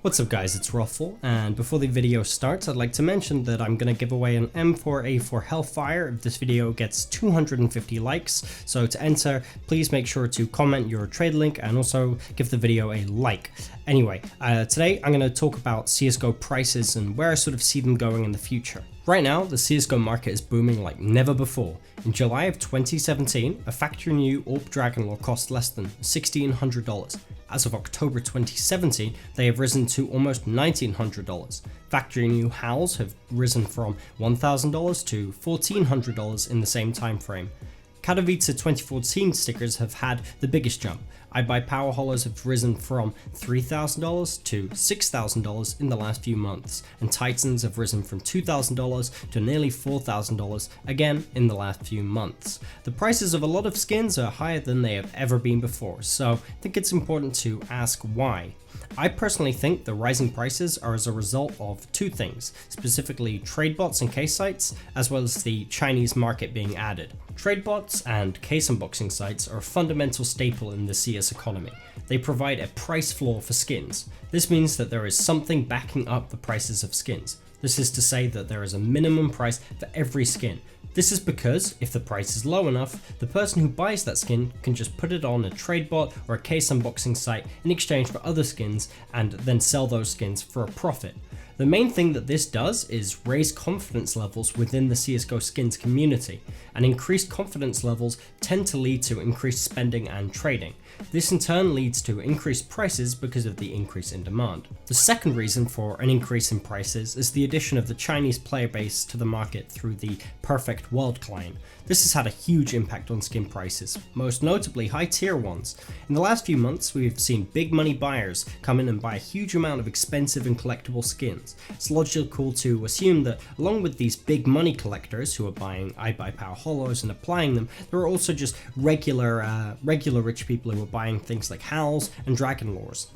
What's up guys, it's Ruffle, and before the video starts I'd like to mention that I'm going to give away an M4A4 Hellfire if this video gets 250 likes, so to enter please make sure to comment your trade link and also give the video a like. Anyway, today I'm going to talk about Csgo prices and where I sort of see them going in the future. Right now, the Csgo market is booming like never before. In July of 2017, a factory new AWP Dragon Lore cost less than $1,600. As of October 2017, they have risen to almost $1,900. Factory new howls have risen from $1,000 to $1,400 in the same time frame. Katowice 2014 stickers have had the biggest jump. I Buy Power Hollows have risen from $3,000 to $6,000 in the last few months, and Titans have risen from $2,000 to nearly $4,000 again in the last few months. The prices of a lot of skins are higher than they have ever been before, so I think it's important to ask why. I personally think the rising prices are as a result of two things, specifically trade bots and case sites, as well as the Chinese market being added. Trade bots and case unboxing sites are a fundamental staple in the CS economy. They provide a price floor for skins. This means that there is something backing up the prices of skins. This is to say that there is a minimum price for every skin. This is because if the price is low enough, the person who buys that skin can just put it on a trade bot or a case unboxing site in exchange for other skins and then sell those skins for a profit. The main thing that this does is raise confidence levels within the CSGO skins community, and increased confidence levels tend to lead to increased spending and trading. This in turn leads to increased prices because of the increase in demand. The second reason for an increase in prices is the addition of the Chinese player base to the market through the Perfect World client. This has had a huge impact on skin prices, most notably high tier ones. In the last few months we've seen big money buyers come in and buy a huge amount of expensive and collectible skins. It's logical to assume that along with these big money collectors who are buying I Buy Power Hollows and applying them, there are also just regular rich people who are buying things like howls and dragon lores.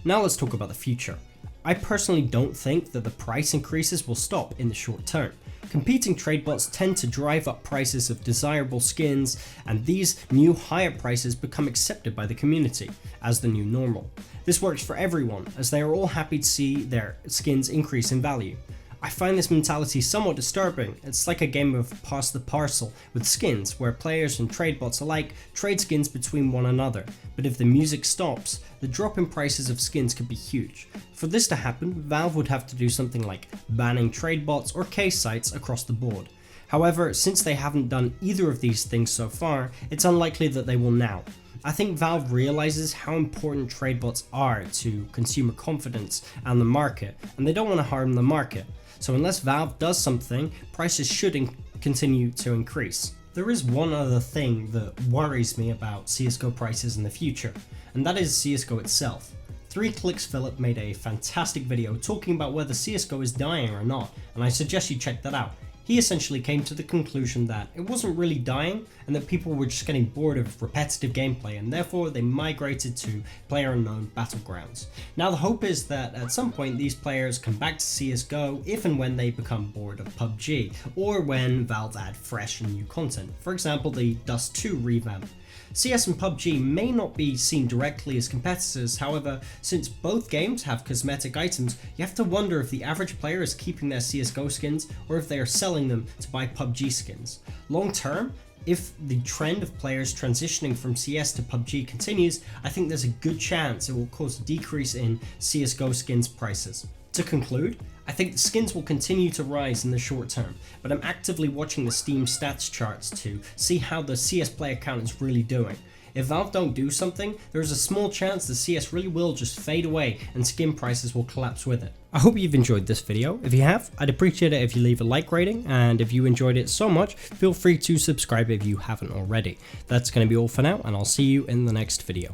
Now let's talk about the future. I personally don't think that the price increases will stop in the short term. Competing trade bots tend to drive up prices of desirable skins, and these new higher prices become accepted by the community as the new normal. This works for everyone, as they are all happy to see their skins increase in value. I find this mentality somewhat disturbing. It's like a game of pass the parcel with skins, where players and trade bots alike trade skins between one another, but if the music stops, the drop in prices of skins could be huge. For this to happen, Valve would have to do something like banning trade bots or case sites across the board. However, since they haven't done either of these things so far, it's unlikely that they will now. I think Valve realizes how important trade bots are to consumer confidence and the market, and they don't want to harm the market. So unless Valve does something, prices should continue to increase. There is one other thing that worries me about CSGO prices in the future, and that is CSGO itself. 3ClicksPhilip made a fantastic video talking about whether CSGO is dying or not, and I suggest you check that out. He essentially came to the conclusion that it wasn't really dying and that people were just getting bored of repetitive gameplay, and therefore they migrated to PlayerUnknown Battlegrounds. Now the hope is that at some point these players come back to CSGO if and when they become bored of PUBG, or when Valve add fresh and new content, for example the Dust 2 revamp. CS and PUBG may not be seen directly as competitors, however, since both games have cosmetic items, you have to wonder if the average player is keeping their CSGO skins or if they are selling them to buy PUBG skins. Long term, if the trend of players transitioning from CS to PUBG continues, I think there's a good chance it will cause a decrease in CSGO skins prices. To conclude, I think the skins will continue to rise in the short term, but I'm actively watching the Steam stats charts to see how the CS player count is really doing. If Valve don't do something, there is a small chance the CS really will just fade away and skin prices will collapse with it. I hope you've enjoyed this video. If you have, I'd appreciate it if you leave a like rating, and if you enjoyed it so much, feel free to subscribe if you haven't already. That's going to be all for now, and I'll see you in the next video.